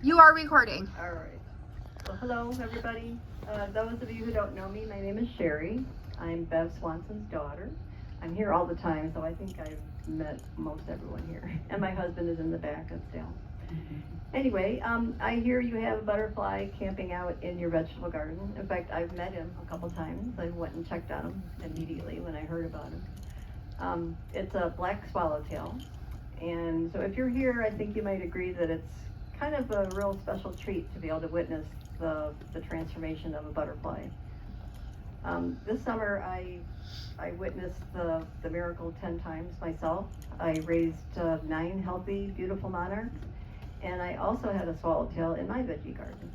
You are recording. All right. Well, hello, everybody. Those of you who don't know me, my name is Sherry. I'm Bev Swanson's daughter. I'm here all the time, so I think I've met most everyone here. And my husband is in the back of Dale. Anyway, I hear you have a butterfly camping out in your vegetable garden. In fact, I've met him a couple times. I went and checked on him immediately when I heard about him. It's a black swallowtail. And so if you're here, I think you might agree that it's kind of a real special treat to be able to witness the transformation of a butterfly. This summer, I witnessed the miracle 10 times myself. I raised 9 healthy, beautiful monarchs, and I also had a swallowtail in my veggie garden.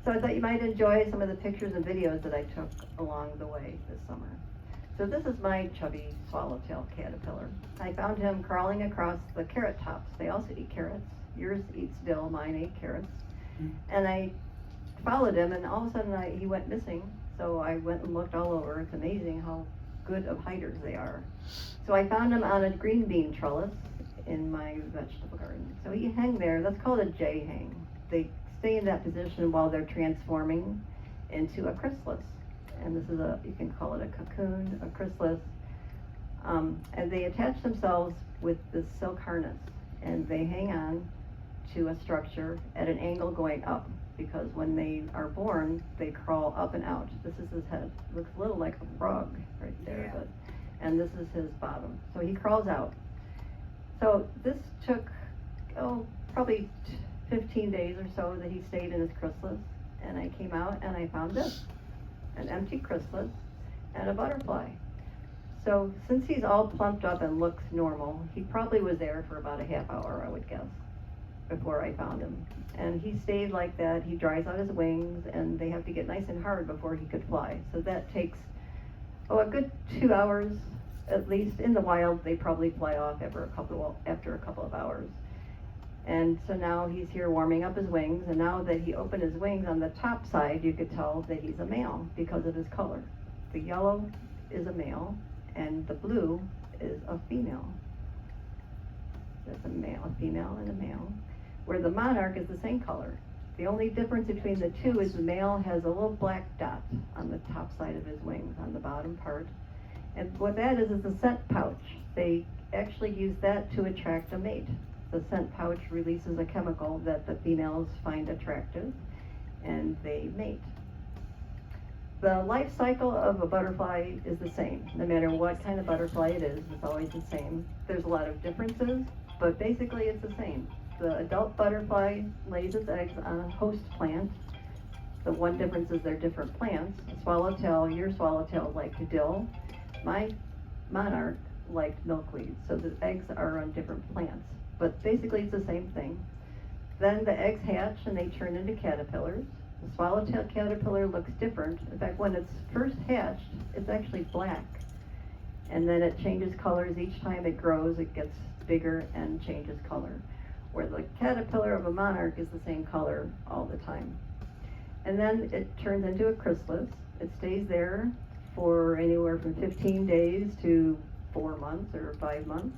So I thought you might enjoy some of the pictures and videos that I took along the way this summer. So this is my chubby swallowtail caterpillar. I found him crawling across the carrot tops. They also eat carrots. Yours eats dill, mine ate carrots. And I followed him, and all of a sudden he went missing. So I went and looked all over. It's amazing how good of hiders they are. So I found him on a green bean trellis in my vegetable garden. So he hung there. That's called a J hang. They stay in that position while they're transforming into a chrysalis. And this is you can call it a cocoon, a chrysalis. And they attach themselves with this silk harness, and they hang on to a structure at an angle going up, because when they are born, they crawl up and out. This is his head. Looks a little like a frog right there, Yeah. And this is his bottom. So he crawls out. So this took, probably 15 days or so that he stayed in his chrysalis, and I came out and I found this, an empty chrysalis and a butterfly. So since he's all plumped up and looks normal, he probably was there for about a half hour, I would guess, before I found him. And he stayed like that. He dries out his wings, and they have to get nice and hard before he could fly. So that takes, a good 2 hours at least. In the wild, they probably fly off after a couple of hours. And so now he's here warming up his wings, and now that he opened his wings on the top side, you could tell that he's a male because of his color. The yellow is a male, and the blue is a female. That's a male, a female, and a male. Where the monarch is the same color. The only difference between the two is the male has a little black dot on the top side of his wings, on the bottom part. And what that is a scent pouch. They actually use that to attract a mate. The scent pouch releases a chemical that the females find attractive, and they mate. The life cycle of a butterfly is the same. No matter what kind of butterfly it is, it's always the same. There's a lot of differences, but basically it's the same. The adult butterfly lays its eggs on a host plant. The one difference is they're different plants. Your swallowtail liked dill. My monarch liked milkweed, so the eggs are on different plants. But basically it's the same thing. Then the eggs hatch and they turn into caterpillars. The swallowtail caterpillar looks different. In fact, when it's first hatched, it's actually black. And then it changes colors each time it grows. It gets bigger and changes color. Where the caterpillar of a monarch is the same color all the time. And then it turns into a chrysalis. It stays there for anywhere from 15 days to 4 months or 5 months.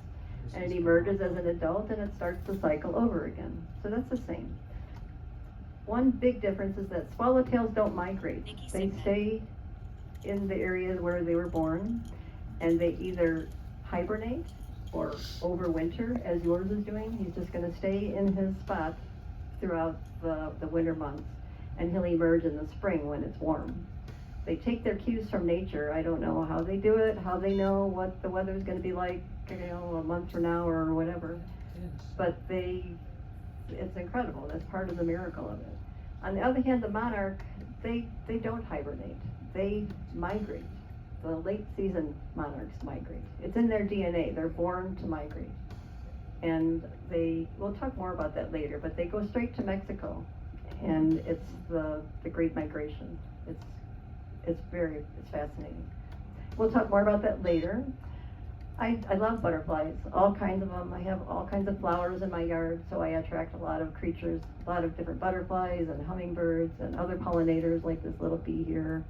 And it emerges as an adult, and it starts the cycle over again. So that's the same. One big difference is that swallowtails don't migrate. They stay in the areas where they were born, and they either hibernate or overwinter, as yours is doing. He's just going to stay in his spot throughout the winter months, and he'll emerge in the spring when it's warm. They take their cues from nature. I don't know how they do it, how they know what the weather's going to be like, a month from now or whatever. Yes. But it's incredible. That's part of the miracle of it. On the other hand, the monarch, they don't hibernate. They migrate. The late season monarchs migrate. It's in their DNA. They're born to migrate. And we'll talk more about that later, but they go straight to Mexico. And it's the Great Migration. It's fascinating. We'll talk more about that later. I love butterflies, all kinds of them. I have all kinds of flowers in my yard, so I attract a lot of creatures, a lot of different butterflies and hummingbirds and other pollinators like this little bee here,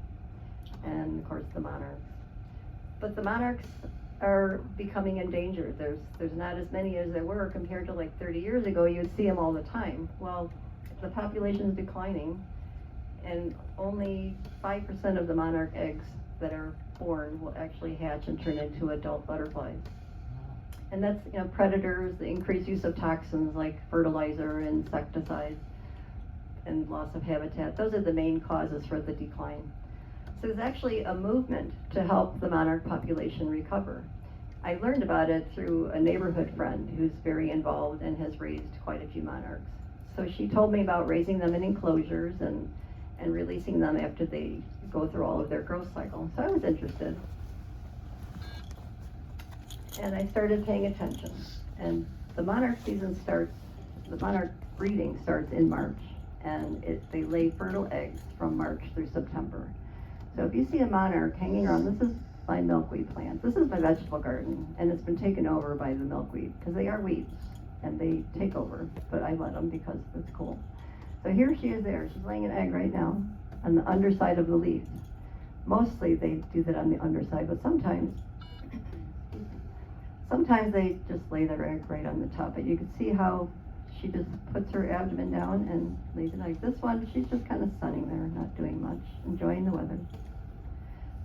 and of course the monarchs. But the monarchs are becoming endangered. There's not as many as there were compared to like 30 years ago. You'd see them all the time. Well, the population is declining, and only 5% of the monarch eggs that are born will actually hatch and turn into adult butterflies. And that's, predators, the increased use of toxins like fertilizer, insecticides, and loss of habitat. Those are the main causes for the decline. So there's actually a movement to help the monarch population recover. I learned about it through a neighborhood friend who's very involved and has raised quite a few monarchs. So she told me about raising them in enclosures and releasing them after they go through all of their growth cycle. So I was interested. And I started paying attention. And the monarch breeding starts in March. And they lay fertile eggs from March through September. So if you see a monarch hanging around, this is my milkweed plants. This is my vegetable garden, and it's been taken over by the milkweed, because they are weeds, and they take over, but I let them because it's cool. So here she is there. She's laying an egg right now on the underside of the leaf. Mostly they do that on the underside, but sometimes they just lay their egg right on the top. But you can see how she just puts her abdomen down and lays an egg. This one, she's just kind of sunning there, not doing much, enjoying the weather.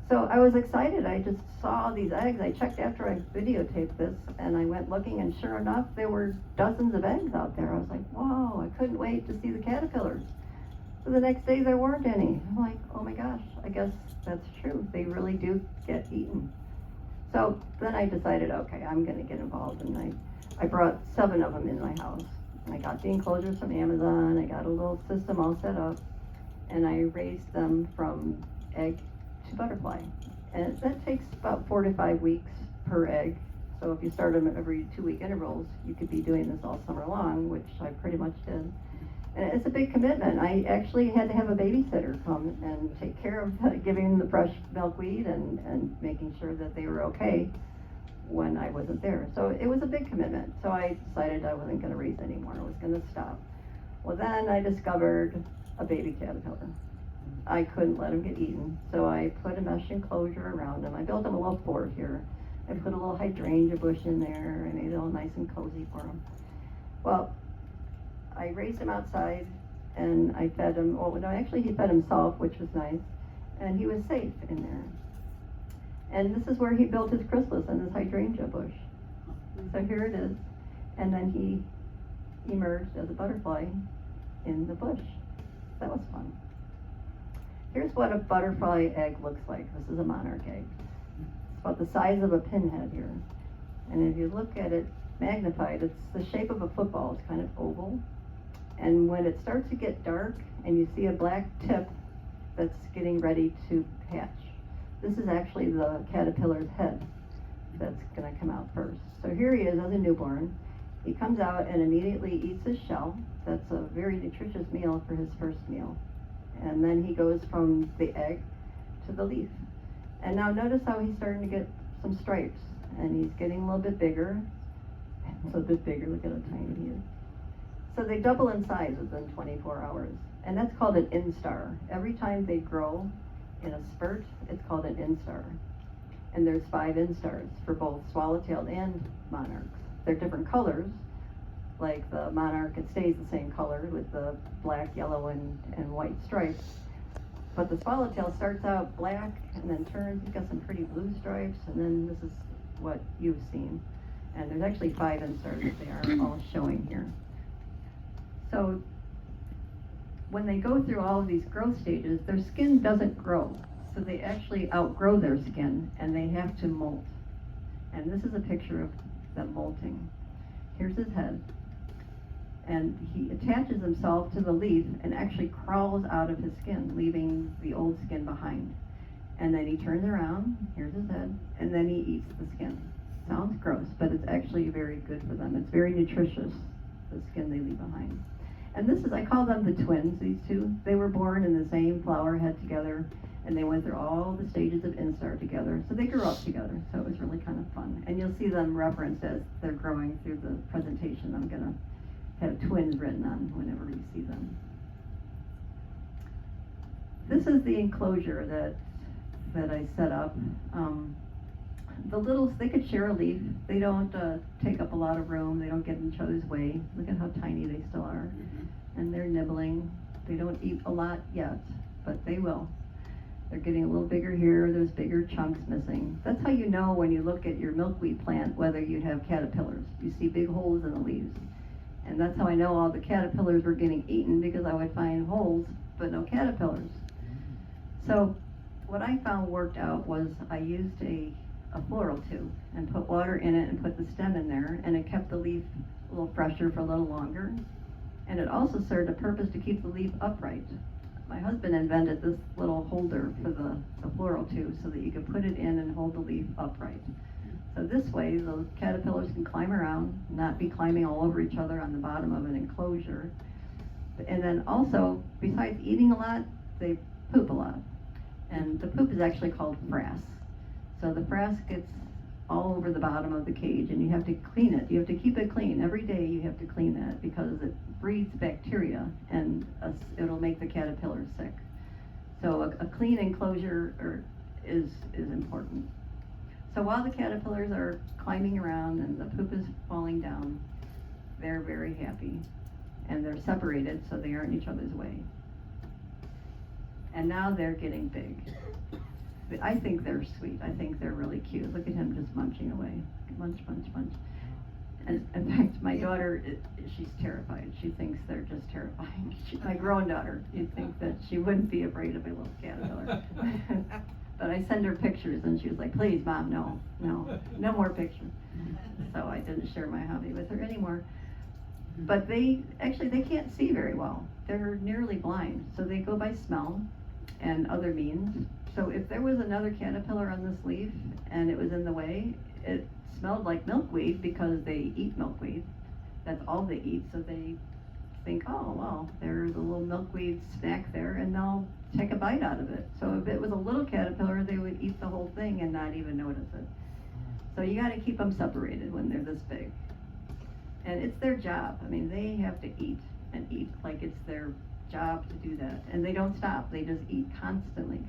So I was excited. I just saw these eggs. I checked after I videotaped this, and I went looking, and sure enough, there were dozens of eggs out there. I was like, whoa, I couldn't wait to see the caterpillars. So the next day there weren't any. I'm like, oh my gosh, I guess that's true. They really do get eaten. So then I decided, okay, I'm going to get involved, and I brought 7 of them in my house. I got the enclosures from Amazon. I got a little system all set up, and I raised them from egg to butterfly. And that takes about 4 to 5 weeks per egg. So if you start them at every 2-week intervals, you could be doing this all summer long, which I pretty much did. And it's a big commitment. I actually had to have a babysitter come and take care of giving them the fresh milkweed and making sure that they were okay when I wasn't there. So it was a big commitment. So I decided I wasn't going to raise anymore. I was going to stop. Well, then I discovered a baby caterpillar. I couldn't let him get eaten, so I put a mesh enclosure around him. I built him a little fort here. I put a little hydrangea bush in there. I made it all nice and cozy for him. Well, I raised him outside, and I fed him. Well, no, actually he fed himself, which was nice, and he was safe in there. And this is where he built his chrysalis in this hydrangea bush. So here it is, and then he emerged as a butterfly in the bush. That was fun. Here's what a butterfly egg looks like. This is a monarch egg. It's about the size of a pinhead here. And if you look at it magnified, it's the shape of a football. It's kind of oval. And when it starts to get dark and you see a black tip that's getting ready to hatch, this is actually the caterpillar's head that's going to come out first. So here he is as a newborn. He comes out and immediately eats his shell. That's a very nutritious meal for his first meal. And then he goes from the egg to the leaf. And now notice how he's starting to get some stripes, and he's getting a little bit bigger. Look at how tiny he is. So they double in size within 24 hours, and that's called an instar. Every time they grow in a spurt, it's called an instar. And there's 5 instars for both swallowtails and monarchs. They're different colors. Like the monarch, it stays the same color with the black, yellow, and white stripes. But the swallowtail starts out black and then turns, he's got some pretty blue stripes, and then this is what you've seen. And there's actually 5 instars that they are all showing here. So when they go through all of these growth stages, their skin doesn't grow. So they actually outgrow their skin, and they have to molt. And this is a picture of them molting. Here's his head. And he attaches himself to the leaf and actually crawls out of his skin, leaving the old skin behind. And then he turns around, here's his head, and then he eats the skin. Sounds gross, but it's actually very good for them. It's very nutritious, the skin they leave behind. And this is, I call them the twins, these two. They were born in the same flower head together, and they went through all the stages of instar together. So they grew up together, so it was really kind of fun. And you'll see them referenced as they're growing through the presentation. I'm gonna have twins written on whenever you see them. This is the enclosure that I set up. The littles, they could share a leaf. They don't take up a lot of room. They don't get in each other's way. Look at how tiny they still are. And they're nibbling. They don't eat a lot yet, but they will. They're getting a little bigger here, there's bigger chunks missing. That's how you know when you look at your milkweed plant whether you have caterpillars. You see big holes in the leaves. And that's how I know all the caterpillars were getting eaten, because I would find holes but no caterpillars. So what I found worked out was I used a floral tube and put water in it and put the stem in there, and it kept the leaf a little fresher for a little longer. And it also served a purpose to keep the leaf upright. My husband invented this little holder for the floral tube so that you could put it in and hold the leaf upright. So this way the caterpillars can climb around, not be climbing all over each other on the bottom of an enclosure. And then also, besides eating a lot, they poop a lot. And the poop is actually called frass. So the frass gets all over the bottom of the cage, and you have to clean it. You have to keep it clean. Every day you have to clean that, because it breeds bacteria, and it'll make the caterpillars sick. So a clean enclosure is important. So while the caterpillars are climbing around and the poop is falling down, they're very happy. And they're separated so they aren't in each other's way. And now they're getting big. I think they're sweet. I think they're really cute. Look at him just munching away. Munch, munch, munch. And in fact, my daughter, she's terrified. She thinks they're just terrifying. My grown daughter, you'd think that she wouldn't be afraid of a little caterpillar. But I send her pictures, and she was like, please, Mom, no more pictures. So I didn't share my hobby with her anymore. But they can't see very well. They're nearly blind, so they go by smell and other means. So if there was another caterpillar on this leaf and it was in the way, it smelled like milkweed, because they eat milkweed. That's all they eat, so they think, oh, well, there's a little milkweed snack there, and they'll take a bite out of it. So if it was a little caterpillar, they would eat the whole thing and not even notice it. So you got to keep them separated when they're this big. And it's their job. I mean, they have to eat and eat like it's their job to do that. And they don't stop. They just eat constantly,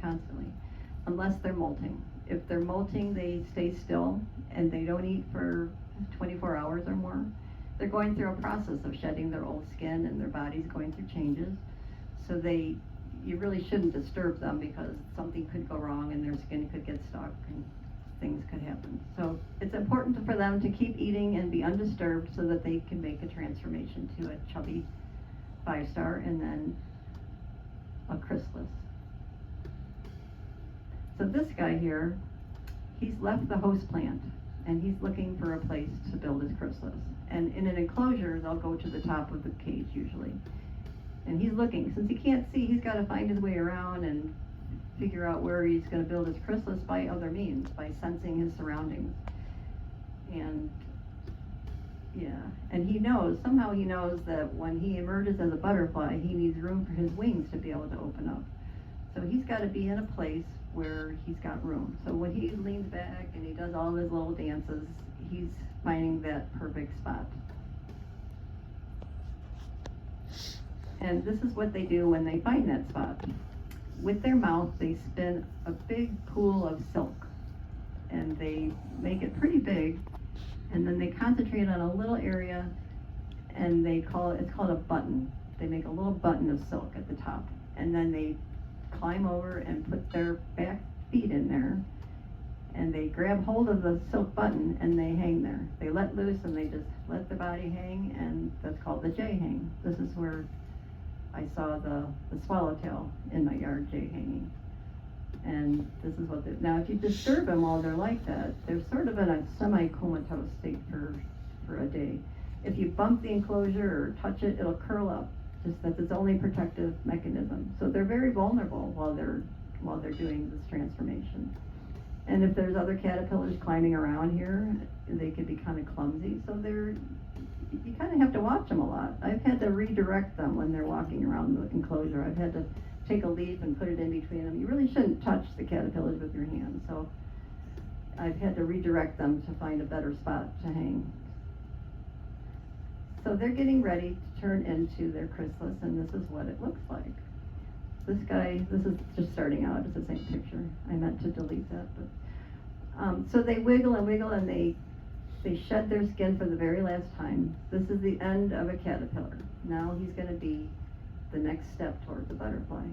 unless they're molting. If they're molting, they stay still and they don't eat for 24 hours or more. They're going through a process of shedding their old skin, and their body's going through changes. So you really shouldn't disturb them, because something could go wrong and their skin could get stuck and things could happen. So it's important for them to keep eating and be undisturbed, so that they can make a transformation to a chubby 5-star and then a chrysalis. So this guy here, he's left the host plant, and he's looking for a place to build his chrysalis. And in an enclosure, they'll go to the top of the cage usually. And he's looking. Since he can't see, he's got to find his way around and figure out where he's going to build his chrysalis by other means, by sensing his surroundings. And somehow he knows that when he emerges as a butterfly, he needs room for his wings to be able to open up. So he's got to be in a place where he's got room. So when he leans back and he does all his little dances, he's finding that perfect spot. And this is what they do when they find that spot. With their mouth, they spin a big pool of silk, and they make it pretty big, and then they concentrate on a little area, and it's called a button. They make a little button of silk at the top, and then they climb over and put their back feet in there, and they grab hold of the silk button, and they hang there. They let loose, and they just let their body hang, and that's called the J hang. This is where I saw the swallowtail in my yard, J hanging. And this is what now if you disturb them while they're like that, they're sort of in a semi-comatose state for a day. If you bump the enclosure or touch it, it'll curl up. Just that's its only protective mechanism. So they're very vulnerable while they're doing this transformation. And if there's other caterpillars climbing around here, they could be kind of clumsy. So you kind of have to watch them a lot. I've had to redirect them when they're walking around the enclosure. I've had to take a leaf and put it in between them. You really shouldn't touch the caterpillars with your hands. So I've had to redirect them to find a better spot to hang. So they're getting ready to turn into their chrysalis, and this is what it looks like. This is just starting out. It's the same picture. I meant to delete that. But so they wiggle and wiggle, and they shed their skin for the very last time. This is the end of a caterpillar. Now he's going to be the next step toward the butterfly.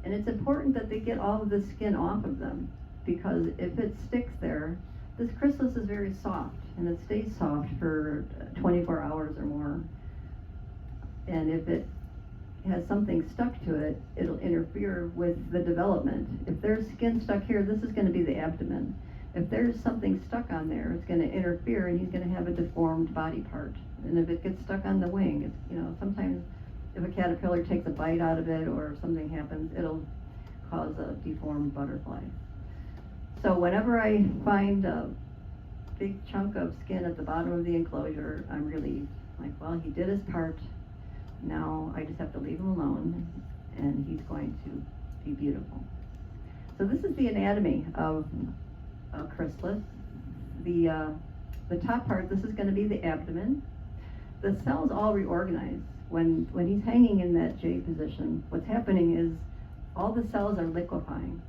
And it's important that they get all of the skin off of them, because if it sticks there, this chrysalis is very soft, and it stays soft for 24 hours or more. And if it has something stuck to it, it'll interfere with the development. If there's skin stuck here, this is going to be the abdomen. If there's something stuck on there, it's going to interfere, and he's going to have a deformed body part. And if it gets stuck on the wing, it's, sometimes if a caterpillar takes a bite out of it or something happens, it'll cause a deformed butterfly. So whenever I find a big chunk of skin at the bottom of the enclosure, I'm relieved. Like, well, he did his part. Now I just have to leave him alone, and he's going to be beautiful. So this is the anatomy of a chrysalis. The top part, this is going to be the abdomen. The cells all reorganize. When he's hanging in that J position, what's happening is all the cells are liquefying,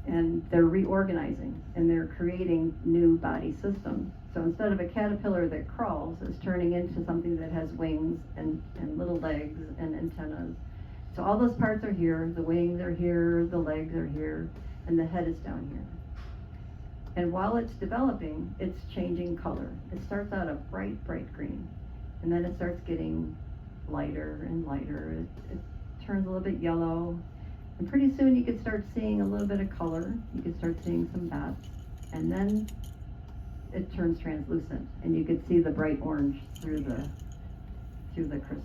and they're reorganizing, and they're creating new body systems. So instead of a caterpillar that crawls, it's turning into something that has wings and little legs and antennas. So all those parts are here, the wings are here, the legs are here, and the head is down here. And while it's developing, it's changing color. It starts out a bright, bright green, and then it starts getting lighter and lighter. It turns a little bit yellow, and pretty soon you could start seeing a little bit of color. You could start seeing some dots, and then it turns translucent, and you could see the bright orange through the chrysalis.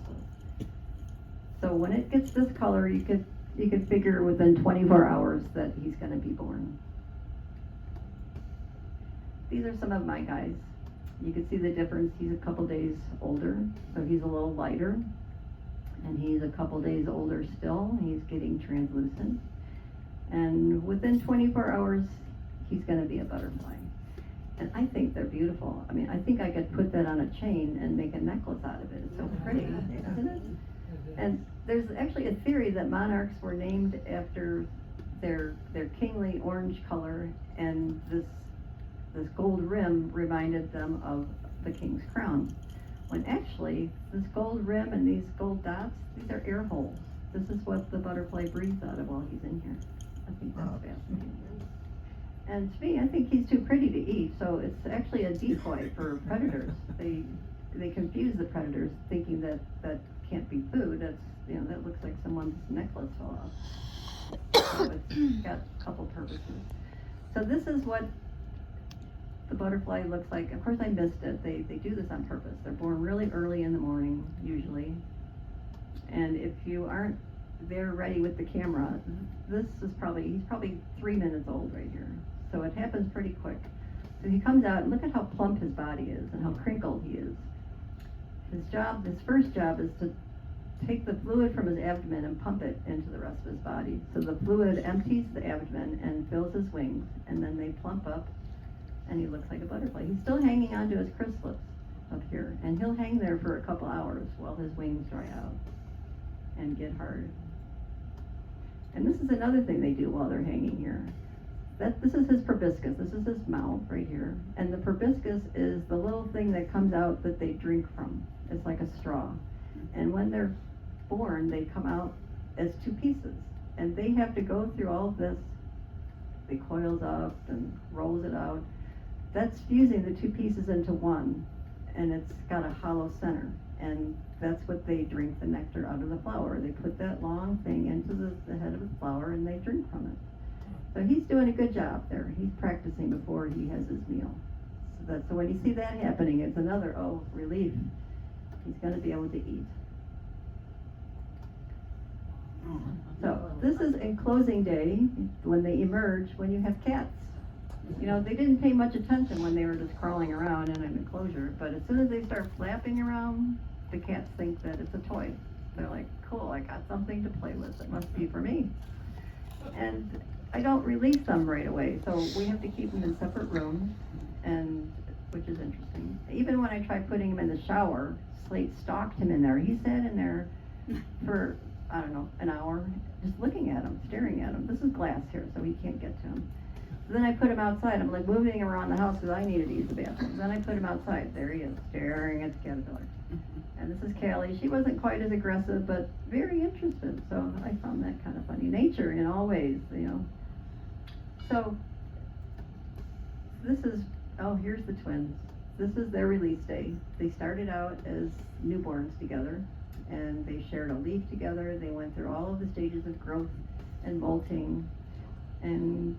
So when it gets this color, you could figure within 24 hours that he's going to be born. These are some of my guys. You can see the difference. He's a couple days older, so he's a little lighter. And he's a couple days older still. He's getting translucent. And within 24 hours, he's going to be a butterfly. And I think they're beautiful. I mean, I think I could put that on a chain and make a necklace out of it. It's so pretty, isn't it? And there's actually a theory that monarchs were named after their kingly orange color, and this gold rim reminded them of the king's crown. When actually, this gold rim and these gold dots, these are air holes. This is what the butterfly breathes out of while he's in here. I think that's fascinating. And to me, I think he's too pretty to eat, so it's actually a decoy for predators. They confuse the predators, thinking that can't be food. That's, that looks like someone's necklace fell off. So it's got a couple purposes. So this is what the butterfly looks like. Of course, I missed it. They do this on purpose. They're born really early in the morning, usually. And if you aren't there ready with the camera, he's probably 3 minutes old right here. So it happens pretty quick. So he comes out, and look at how plump his body is and how crinkled he is. His first job is to take the fluid from his abdomen and pump it into the rest of his body. So the fluid empties the abdomen and fills his wings, and then they plump up, and he looks like a butterfly. He's still hanging onto his chrysalis up here, and he'll hang there for a couple hours while his wings dry out and get hard. And this is another thing they do while they're hanging here. This is his proboscis. This is his mouth right here. And the proboscis is the little thing that comes out that they drink from. It's like a straw. And when they're born, they come out as two pieces. And they have to go through all of this. They coils up and rolls it out. That's fusing the two pieces into one. And it's got a hollow center. And that's what they drink the nectar out of the flower. They put that long thing into the head of the flower, and they drink from it. So he's doing a good job there. He's practicing before he has his meal. So when you see that happening, it's another, relief. He's going to be able to eat. So this is in closing day, when they emerge, when you have cats. They didn't pay much attention when they were just crawling around in an enclosure, but as soon as they start flapping around, the cats think that it's a toy. They're like, cool, I got something to play with. It must be for me. And I don't release them right away, so we have to keep them in separate rooms, which is interesting. Even when I tried putting him in the shower, Slate stalked him in there. He sat in there for, an hour, just looking at him, staring at him. This is glass here, so he can't get to him. Then I put him outside. I'm like moving him around the house because I needed to use the bathroom. Then I put him outside. There he is, staring at the caterpillar. And this is Callie. She wasn't quite as aggressive, but very interested. So I found that kind of funny. Nature in all ways, you know. So this is, oh, here's the twins. This is their release day. They started out as newborns together, and they shared a leaf together. They went through all of the stages of growth and molting and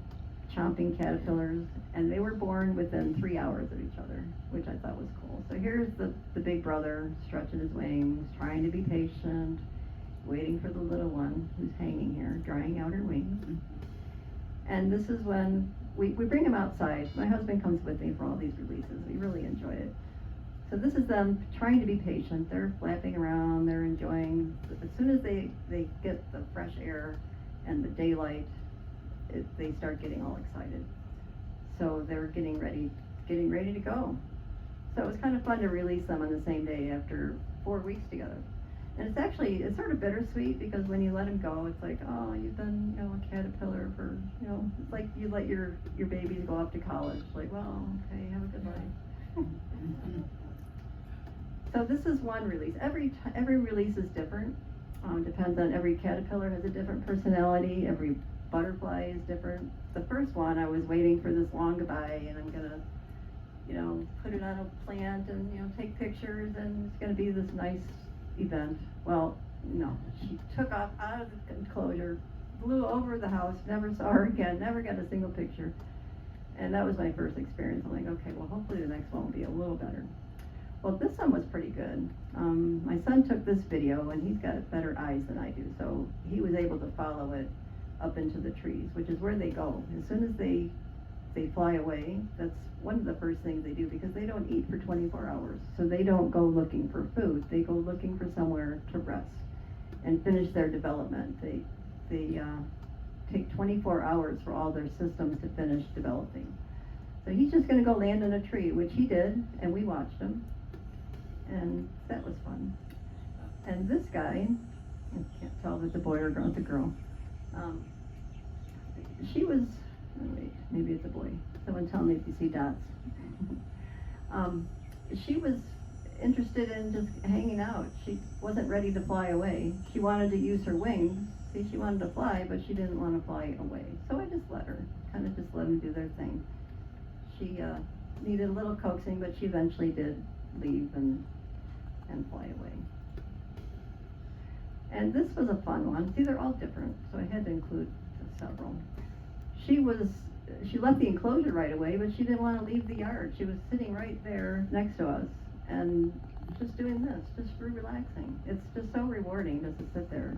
chomping caterpillars, and they were born within 3 hours of each other, which I thought was cool. So here's the big brother stretching his wings, trying to be patient, waiting for the little one who's hanging here, drying out her wings. And this is when we bring them outside. My husband comes with me for all these releases. We really enjoy it. So this is them trying to be patient. They're flapping around, they're enjoying. As soon as they get the fresh air and the daylight, they start getting all excited. So they're getting ready to go. So it was kind of fun to release them on the same day after 4 weeks together. And it's sort of bittersweet because when you let them go, it's like, oh, you've been, you know, a caterpillar for, you know, it's like you let your babies go off to college. Like, well, okay, have a good life. So this is one release. Every release is different. Depends on, every caterpillar has a different personality. Every butterfly is different. The first one, I was waiting for this long goodbye, and I'm gonna, you know, put it on a plant and, you know, take pictures, and it's gonna be this nice event. Well, no, she took off out of the enclosure, flew over the house, never saw her again, never got a single picture. And that was my first experience. I'm like, okay, well, hopefully the next one will be a little better. Well, this one was pretty good. My son took this video, and he's got better eyes than I do, so he was able to follow it up into the trees, which is where they go. As soon as they fly away, that's one of the first things they do, because they don't eat for 24 hours. So they don't go looking for food. They go looking for somewhere to rest and finish their development. They take 24 hours for all their systems to finish developing. So he's just gonna go land in a tree, which he did, and we watched him. And that was fun. And this guy, I can't tell if it's a boy or a girl, it's a girl. She was, oh wait, maybe it's a boy. Someone tell me if you see dots. She was interested in just hanging out. She wasn't ready to fly away. She wanted to use her wings. See, she wanted to fly, but she didn't want to fly away. So I just let her, kind of just let them do their thing. She needed a little coaxing, but she eventually did leave and fly away. And this was a fun one. See, they're all different, so I had to include several. She left the enclosure right away, but she didn't want to leave the yard. She was sitting right there next to us and just doing this, just relaxing. It's just so rewarding just to sit there.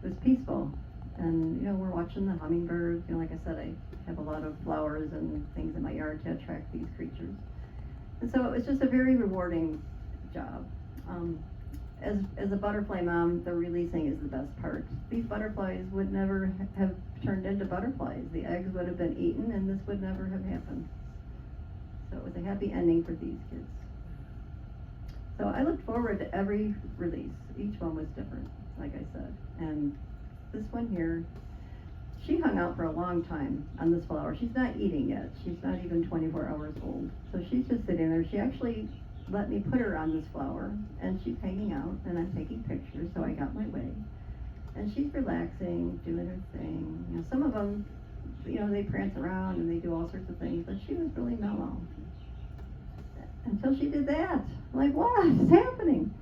It was peaceful. And, you know, we're watching the hummingbirds. You know, like I said, I have a lot of flowers and things in my yard to attract these creatures. And so it was just a very rewarding job. As a butterfly mom, the releasing is the best part. These butterflies would never have turned into butterflies. The eggs would have been eaten, and this would never have happened. So it was a happy ending for these kids. So I looked forward to every release. Each one was different, like I said. And this one here, she hung out for a long time on this flower. She's not eating yet. She's not even 24 hours old. So she's just sitting there. She actually let me put her on this flower, and she's hanging out, and I'm taking pictures, so I got my way. And she's relaxing, doing her thing. You know, some of them, you know, they prance around and they do all sorts of things, but she was really mellow. Until she did that. I'm like, what is happening?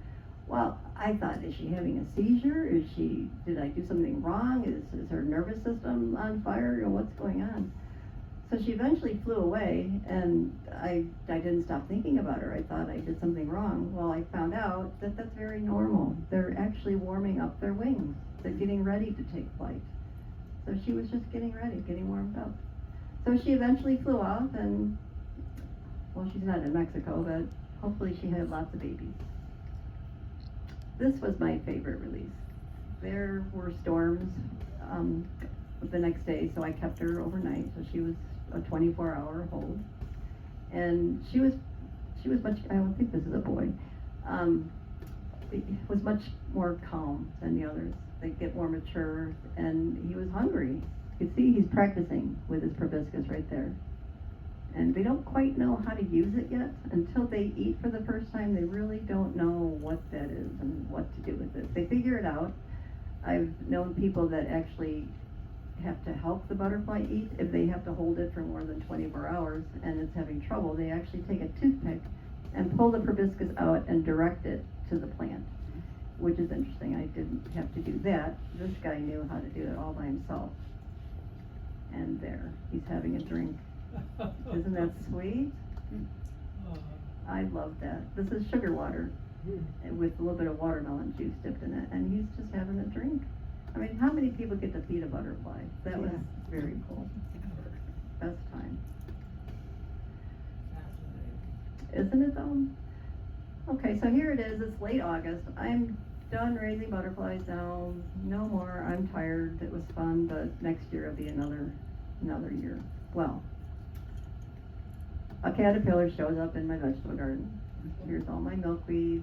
Well, I thought, is she having a seizure? Did I do something wrong? Is her nervous system on fire? You know, what's going on? So she eventually flew away, and I didn't stop thinking about her. I thought I did something wrong. Well, I found out that that's very normal. They're actually warming up their wings. They're getting ready to take flight. So she was just getting ready, getting warmed up. So she eventually flew off, and, well, she's not in Mexico, but hopefully she had lots of babies. This was my favorite release. There were storms the next day, so I kept her overnight. So she was a 24-hour hold, and she was much. I don't think this is a boy. It was much more calm than the others. They get more mature, and he was hungry. You can see he's practicing with his proboscis right there. And they don't quite know how to use it yet. Until they eat for the first time, they really don't know what that is and what to do with it. They figure it out. I've known people that actually have to help the butterfly eat if they have to hold it for more than 24 hours and it's having trouble. They actually take a toothpick and pull the proboscis out and direct it to the plant, which is interesting. I didn't have to do that. This guy knew how to do it all by himself. And there, he's having a drink. Isn't that sweet? I love that. This is sugar water with a little bit of watermelon juice dipped in it, and he's just having a drink. I mean, how many people get to feed a butterfly? That was very cool. Best time. Isn't it though? Okay, so here it is. It's late August. I'm done raising butterflies now. No more. I'm tired. It was fun, but next year will be another year. Well, a caterpillar shows up in my vegetable garden. Here's all my milkweed.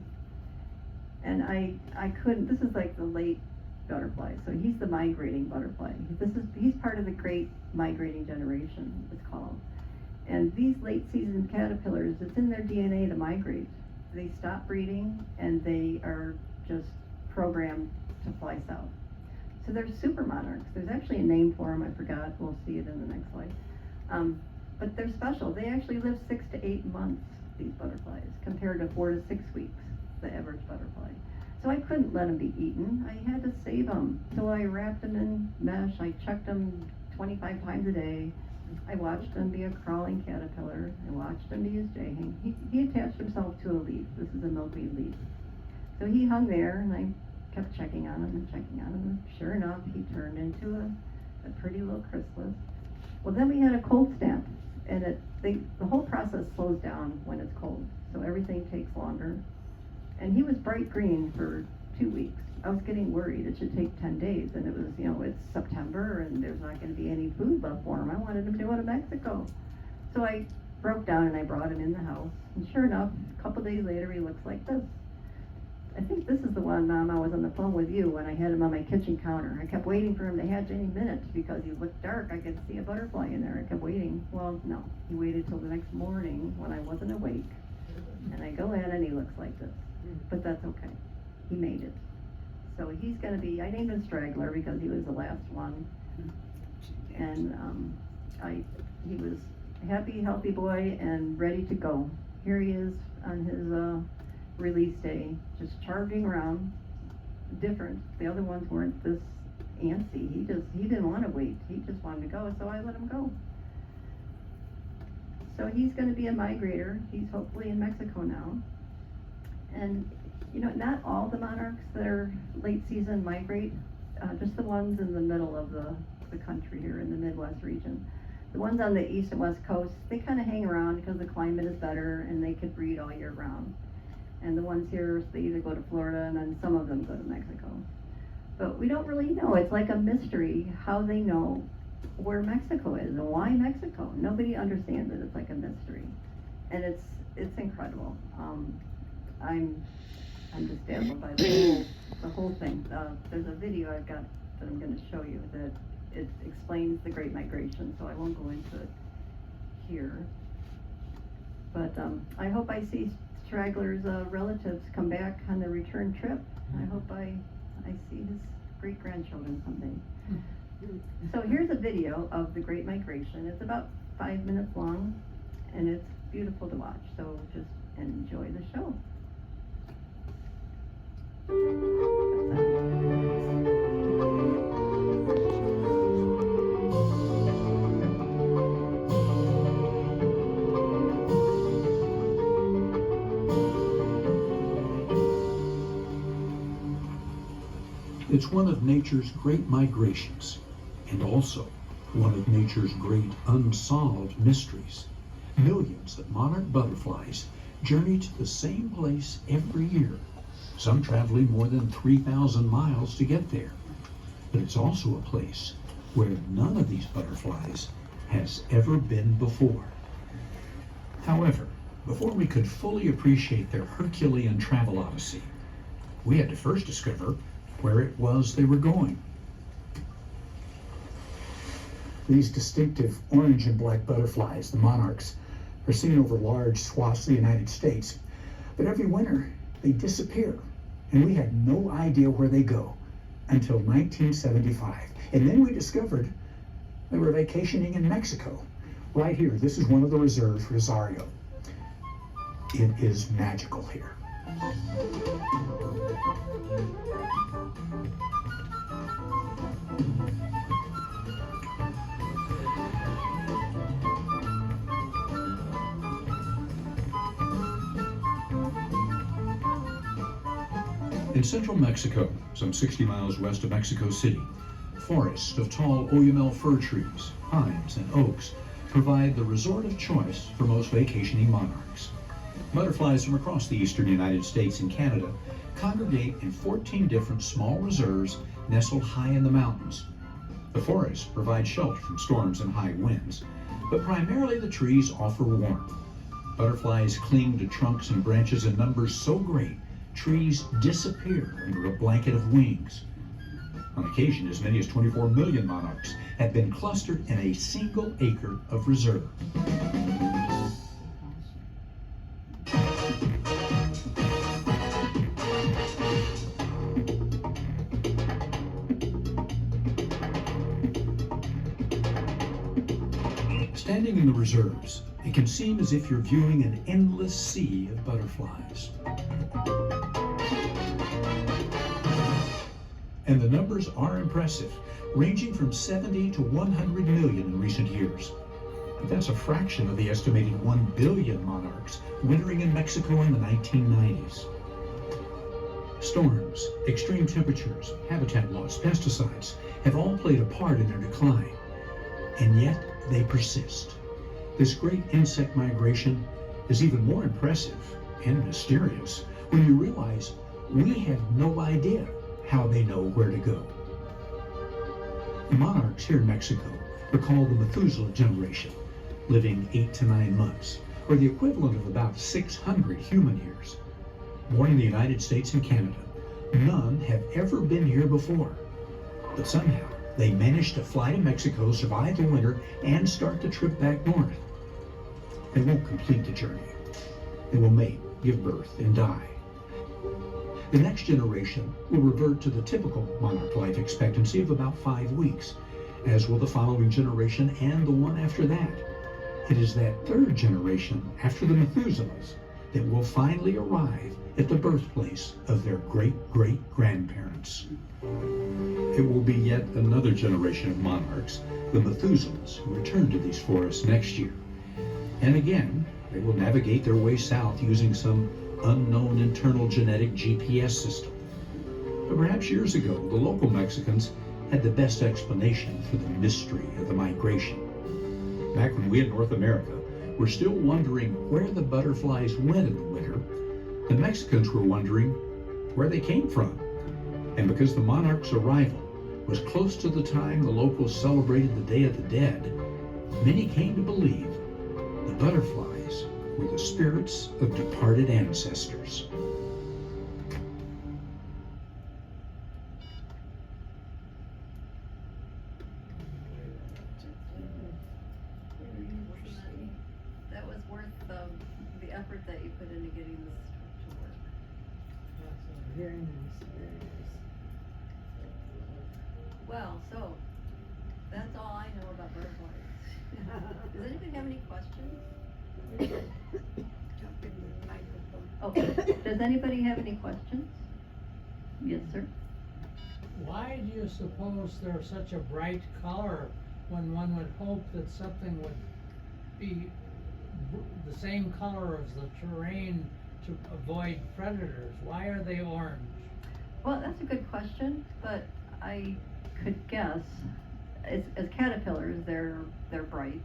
And I couldn't, this is like the late butterfly. So he's the migrating butterfly. He's part of the great migrating generation, it's called. And these late season caterpillars, it's in their DNA to migrate. They stop breeding and they are just programmed to fly south. So they're super monarchs. There's actually a name for them, I forgot. We'll see it in the next slide. But they're special. They actually live 6 to 8 months, these butterflies, compared to 4 to 6 weeks, the average butterfly. So I couldn't let them be eaten. I had to save them. So I wrapped them in mesh. I checked them 25 times a day. I watched him be a crawling caterpillar. I watched him be his jay. He attached himself to a leaf. This is a milkweed leaf. So he hung there, and I kept checking on him and checking on him. And sure enough, he turned into a pretty little chrysalis. Well, then we had a cold snap, and the whole process slows down when it's cold. So everything takes longer. And he was bright green for 2 weeks. I was getting worried. It should take 10 days. And it was, it's September and there's not going to be any food left for him. I wanted him to go to Mexico. So I broke down and I brought him in the house. And sure enough, a couple days later, he looks like this. I think this is the one, Mom, I was on the phone with you when I had him on my kitchen counter. I kept waiting for him to hatch any minute because he looked dark. I could see a butterfly in there. I kept waiting. Well, no. He waited till the next morning when I wasn't awake. And I go in and he looks like this. But that's okay. He made it. So he's going to be, I named him Straggler because he was the last one. And he was a happy, healthy boy and ready to go. Here he is on his release day, just charging around. Different. The other ones weren't this antsy. He didn't want to wait. He just wanted to go, so I let him go. So he's going to be a migrator. He's hopefully in Mexico now. And not all the monarchs that are late season migrate, just the ones in the middle of the country here in the Midwest region. The ones on the east and west coast, they kind of hang around because the climate is better and they could breed all year round. And the ones here, they either go to Florida and then some of them go to Mexico. But we don't really know. It's like a mystery how they know where Mexico is and why Mexico. Nobody understands it. It's like a mystery. And it's incredible. I'm just dazzled by the whole thing. There's a video I've got that I'm going to show you that it explains the Great Migration, so I won't go into it here. But I hope I see Straggler's relatives come back on the return trip. I hope I see his great-grandchildren someday. So here's a video of the Great Migration. It's about 5 minutes long, and it's beautiful to watch. So just enjoy the show. It's one of nature's great migrations, and also one of nature's great unsolved mysteries. Millions of monarch butterflies journey to the same place every year, some traveling more than 3,000 miles to get there. But it's also a place where none of these butterflies has ever been before. However, before we could fully appreciate their Herculean travel odyssey, we had to first discover where it was they were going. These distinctive orange and black butterflies, the monarchs, are seen over large swaths of the United States. But every winter, they disappear, and we had no idea where they go until 1975. And then we discovered they were vacationing in Mexico. Right here, this is one of the reserves, Rosario. It is magical here. In central Mexico, some 60 miles west of Mexico City, forests of tall Oyamel fir trees, pines, and oaks provide the resort of choice for most vacationing monarchs. Butterflies from across the eastern United States and Canada congregate in 14 different small reserves nestled high in the mountains. The forests provide shelter from storms and high winds, but primarily the trees offer warmth. Butterflies cling to trunks and branches in numbers so great, trees disappear under a blanket of wings. On occasion, as many as 24 million monarchs have been clustered in a single acre of reserve. Standing in the reserves, it can seem as if you're viewing an endless sea of butterflies. And the numbers are impressive, ranging from 70 to 100 million in recent years. But that's a fraction of the estimated 1 billion monarchs wintering in Mexico in the 1990s. Storms, extreme temperatures, habitat loss, pesticides have all played a part in their decline. And yet they persist. This great insect migration is even more impressive and mysterious when you realize we have no idea how they know where to go. The monarchs here in Mexico are called the Methuselah generation, living 8 to 9 months, or the equivalent of about 600 human years. Born in the United States and Canada, none have ever been here before. But somehow, they managed to fly to Mexico, survive the winter, and start the trip back north. They won't complete the journey. They will mate, give birth, and die. The next generation will revert to the typical monarch life expectancy of about 5 weeks, as will the following generation and the one after that. It is that third generation, after the Methuselahs, that will finally arrive at the birthplace of their great-great-grandparents. It will be yet another generation of monarchs, the Methuselahs, who return to these forests next year. And again, they will navigate their way south using some unknown internal genetic GPS system. But perhaps years ago, the local Mexicans had the best explanation for the mystery of the migration. Back when we in North America were still wondering where the butterflies went in the winter, the Mexicans were wondering where they came from. And because the monarch's arrival was close to the time the locals celebrated the Day of the Dead, many came to believe the butterflies were the spirits of departed ancestors. That was worth the effort that you put into getting this to work. Very nice, very nice. Well, so that's all I know about butterflies. Does anybody have any questions? Jump in the microphone. Okay. Does anybody have any questions? Yes, sir. Why do you suppose they're such a bright color when one would hope that something would be the same color as the terrain to avoid predators? Why are they orange? Well, that's a good question, but I could guess. As caterpillars, they're bright,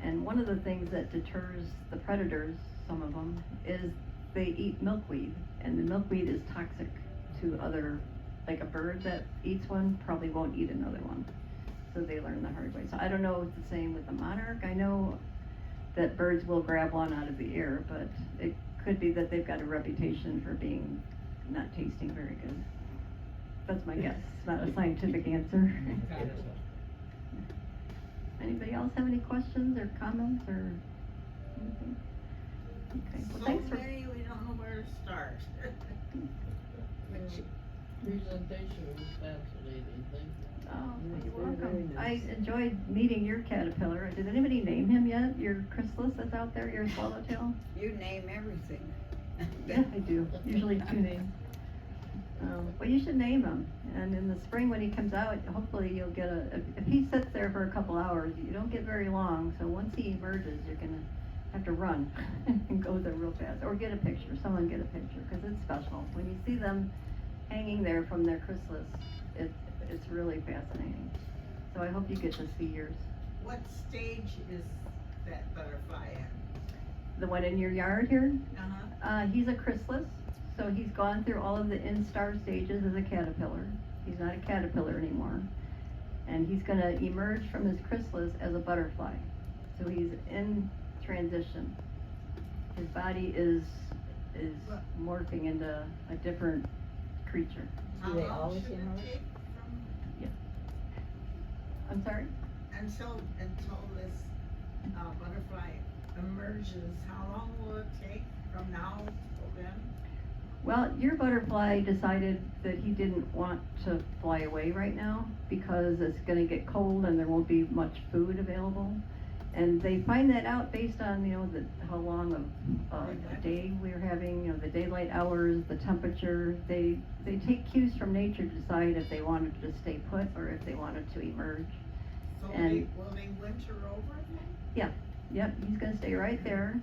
and one of the things that deters the predators, some of them, is they eat milkweed, and the milkweed is toxic to other, like a bird that eats one probably won't eat another one. So they learn the hard way. So I don't know if it's the same with the monarch. I know that birds will grab one out of the air, but it could be that they've got a reputation for being not tasting very good. That's my guess. It's not a scientific answer. Anybody else have any questions or comments or anything? Okay, well, So thanks for, many, we don't know where to start. Presentation was fascinating, thank you. oh, well, Yes, you're they're very welcome. nice. I enjoyed meeting your caterpillar. Did anybody name him yet? Your chrysalis that's out there, your swallowtail? You name everything. Yeah, I do. Usually 2 names. Well, you should name him. And in the spring when he comes out, hopefully you'll get if he sits there for a couple hours, you don't get very long. So once he emerges, you're going to have to run and go there real fast. Or get a picture. Someone get a picture because it's special. When you see them hanging there from their chrysalis, it's really fascinating. So I hope you get to see yours. What stage is that butterfly at? The one in your yard here? Uh-huh. He's a chrysalis, so he's gone through all of the instar stages as a caterpillar. He's not a caterpillar anymore. And he's going to emerge from his chrysalis as a butterfly. So he's in transition. His body is morphing into a different creature. How they long always should it emerge? take from, I'm sorry? until this butterfly emerges? How long will it take from now till then? Well, your butterfly decided that he didn't want to fly away right now because it's going to get cold and there won't be much food available. And they find that out based on, how long of a day we're having, the daylight hours, the temperature. They take cues from nature to decide if they wanted to just stay put or if they wanted to emerge. So And- will they winter over then? Yep, he's going to stay right there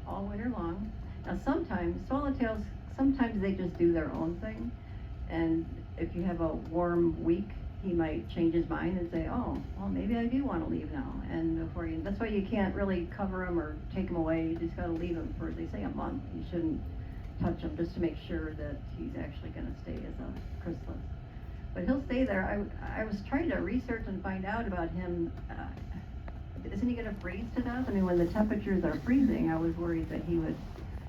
all winter long. Now sometimes, swallowtails, sometimes they just do their own thing. And if you have a warm week, he might change his mind and say, oh, well, maybe I do want to leave now. And that's why you can't really cover him or take him away. You just got to leave him for, they say, a month. You shouldn't touch him just to make sure that he's actually going to stay as a chrysalis. But he'll stay there. I was trying to research and find out about him. Isn't he going to freeze to death? I mean, when the temperatures are freezing, I was worried that he would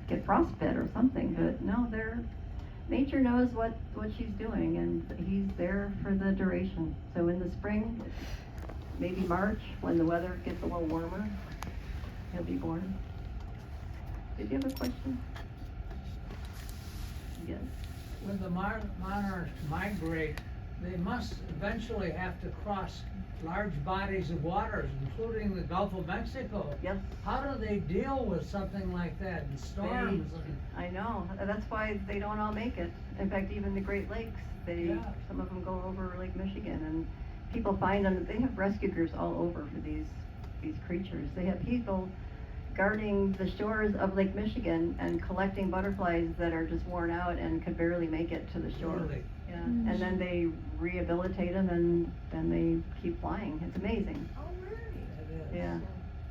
get frostbite or something. But no, nature knows what she's doing, and he's there for the duration. So in the spring, maybe March, when the weather gets a little warmer, he'll be born. Did you have a question? Yes. When the monarchs migrate, they must eventually have to cross large bodies of waters, including the Gulf of Mexico. Yes. How do they deal with something like that and storms and? I know. That's why they don't all make it. In fact, even the Great Lakes, some of them go over Lake Michigan, and people find them. They have rescue groups all over for these creatures. They have people guarding the shores of Lake Michigan and collecting butterflies that are just worn out and could barely make it to the shore. Really? Yeah. And then they rehabilitate them, and then they keep flying. It's amazing. Oh, really? It is. Yeah.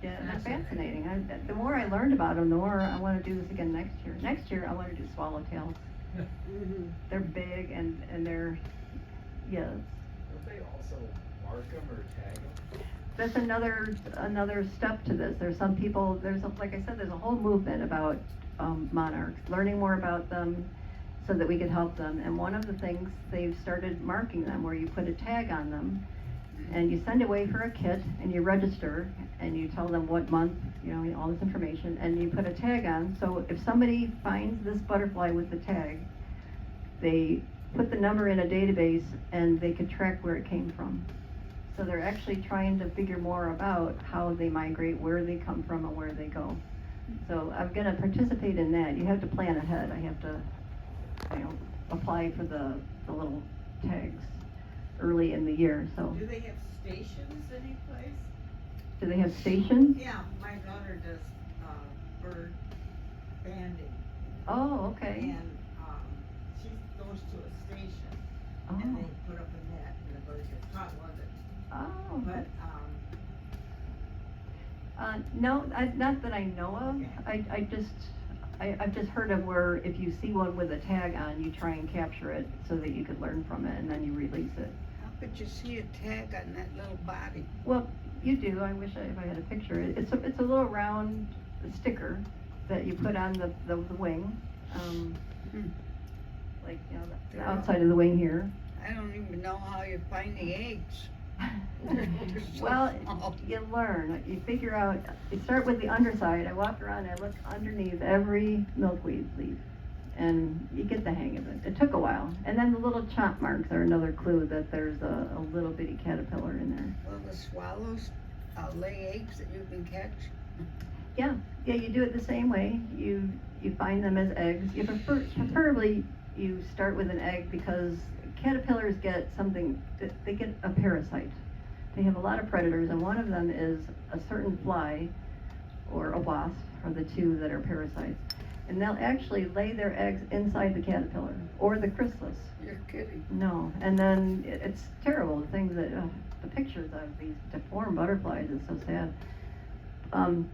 Yeah, they're Fascinating. fascinating. The more I learned about them, the more I want to do this again next year. Next year, I want to do swallowtails. Mm-hmm. They're big and they're, yes. Don't they also mark them or tag them? That's another step to this. There's some people, like I said, there's a whole movement about monarchs, learning more about them so that we could help them. And one of the things, they've started marking them where you put a tag on them and you send away for a kit and you register and you tell them what month, all this information, and you put a tag on. So if somebody finds this butterfly with the tag, they put the number in a database and they could track where it came from. So they're actually trying to figure more about how they migrate, where they come from, and where they go. So I'm going to participate in that. You have to plan ahead. I have to, apply for the little tags early in the year. So Do they have stations any place? do they have stations? Yeah, my daughter does bird banding, Oh, okay. and she goes to a station, Oh, and they put up a net, and the bird gets caught with it. oh. But No, not that I know of. Okay. I've just heard of where if you see one with a tag on, you try and capture it so that you could learn from it, and then you release it. how could you see a tag on that little body? Well, you do. I wish if I had a picture. It's a little round sticker that you put on the wing, like the outside of the wing here. I don't even know how you find the eggs. Well, you learn, you figure out, you start with the underside. I walk around, I look underneath every milkweed leaf, and you get the hang of it. It took a while. And then the little chomp marks are another clue that there's a little bitty caterpillar in there. Will the swallows lay eggs that you can catch? Yeah, you do it the same way. You find them as eggs. You preferably you start with an egg because caterpillars get something, they get a parasite. They have a lot of predators, and one of them is a certain fly or a wasp, are the two that are parasites. And they'll actually lay their eggs inside the caterpillar or the chrysalis. You're kidding. No, and then it's terrible. The things that the pictures of these deformed butterflies is so sad.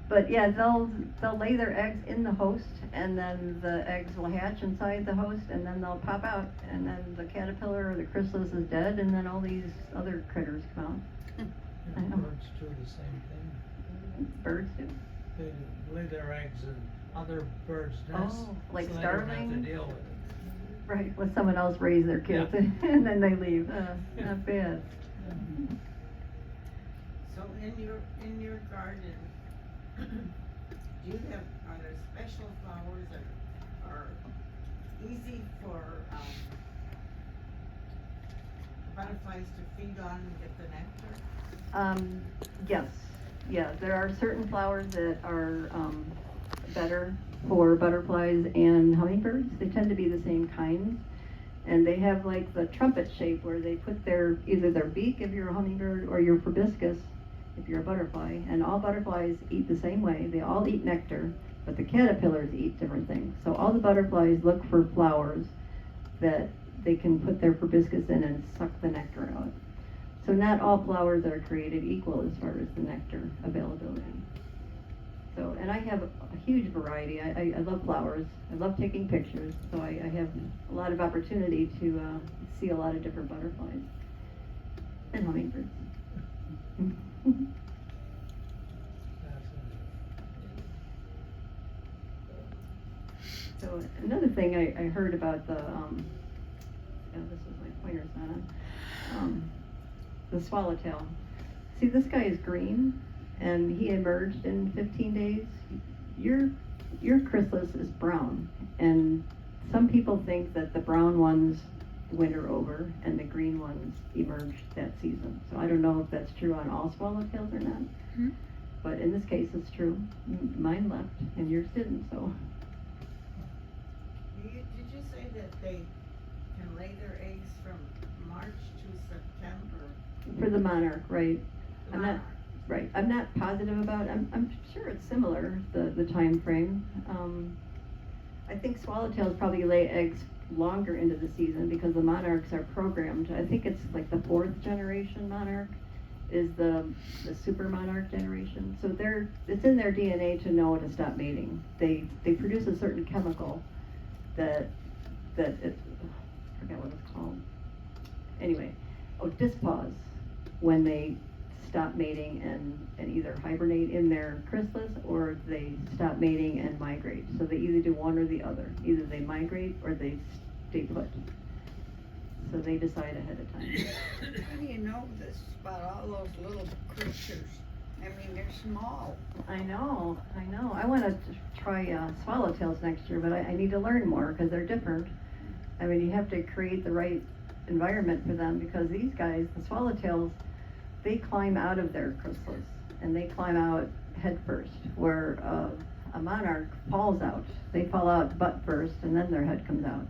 But yeah, they'll lay their eggs in the host, and then the eggs will hatch inside the host, and then they'll pop out, and then the caterpillar or the chrysalis is dead, and then all these other critters come out. I know. Birds do the same thing. Birds do. They lay their eggs in other birds' nests. Oh, like so they don't have to starlings? deal with it. Right, let someone else raise their kids, Yeah. and then they leave. Not bad. So in your garden, do you have, are there special flowers that are easy for butterflies to feed on and get the nectar? Yes, yeah, there are certain flowers that are better for butterflies and hummingbirds. They tend to be the same kinds, and they have like the trumpet shape where they put either their beak if you're a hummingbird or your proboscis if you're a butterfly. And all butterflies eat the same way. They all eat nectar, but the caterpillars eat different things. So all the butterflies look for flowers that they can put their proboscis in and suck the nectar out. So not all flowers are created equal as far as the nectar availability. So, and I have a huge variety. I love flowers. I love taking pictures. So I have a lot of opportunity to see a lot of different butterflies and hummingbirds. So another thing I heard about the, this is my pointer's not on, the swallowtail. See, this guy is green, and he emerged in 15 days. Your chrysalis is brown, and some people think that the brown ones winter over and the green ones emerge that season. So I don't know if that's true on all swallowtails or not, but in this case it's true. Mine left and yours didn't, so. Did you say that they can lay their eggs from March to September? For the monarch, right. I'm not, Monarch. right, I'm not positive about it. I'm sure it's similar, the time frame. I think swallowtails probably lay eggs longer into the season because the monarchs are programmed. I think it's like the 4th generation monarch is the super monarch generation. So it's in their DNA to know to stop mating. They produce a certain chemical that I forget what it's called. Anyway, dispause when they stop mating and either hibernate in their chrysalis or they stop mating and migrate. So they either do one or the other. Either they migrate or they stay put. So they decide ahead of time. How do you know this about all those little creatures? I mean, they're small. I know. I want to try swallowtails next year, but I need to learn more because they're different. I mean, you have to create the right environment for them because these guys, the swallowtails, they climb out of their chrysalis and they climb out head first, where a monarch falls out. They fall out butt first and then their head comes out.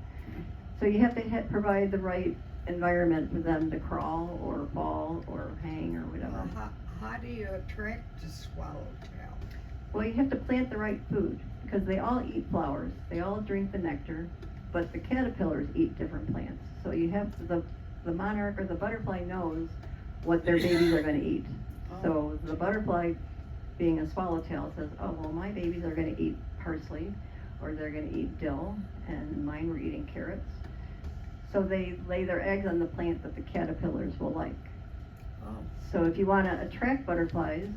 So you have to provide the right environment for them to crawl or fall or hang or whatever. Well, how do you attract a swallowtail? Well, you have to plant the right food because they all eat flowers. They all drink the nectar, but the caterpillars eat different plants. So you have the monarch or the butterfly knows what their babies are going to eat. So the butterfly, being a swallowtail, says, oh, well, my babies are going to eat parsley or they're going to eat dill, and mine were eating carrots. So they lay their eggs on the plant that the caterpillars will like. So if you want to attract butterflies,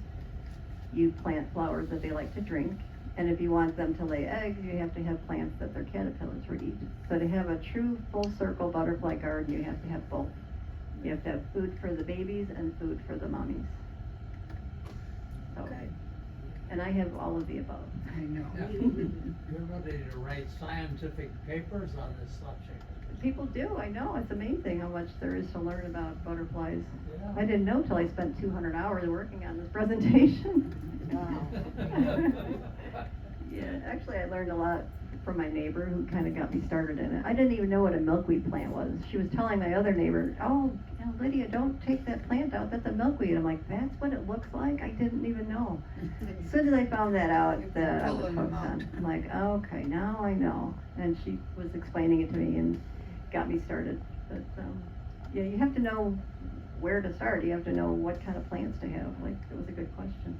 you plant flowers that they like to drink. And if you want them to lay eggs, you have to have plants that their caterpillars would eat. So to have a true full circle butterfly garden, you have to have both. You have to have food for the babies and food for the mummies. So, Okay. and I have all of the above. I know. Yeah. You're ready to write scientific papers on this subject. People do, I know, it's amazing how much there is to learn about butterflies. Yeah. I didn't know till I spent 200 hours working on this presentation. Yeah, actually I learned a lot from my neighbor who kind of got me started in it. I didn't even know what a milkweed plant was. She was telling my other neighbor, oh, you know, Lydia, don't take that plant out, that's a milkweed. I'm like, that's what it looks like? I didn't even know. As soon as I found that out, that I was Pulling hooked them on. out. I'm like, okay, now I know. And she was explaining it to me and got me started. But yeah, you have to know where to start. You have to know what kind of plants to have. Like, it was a good question.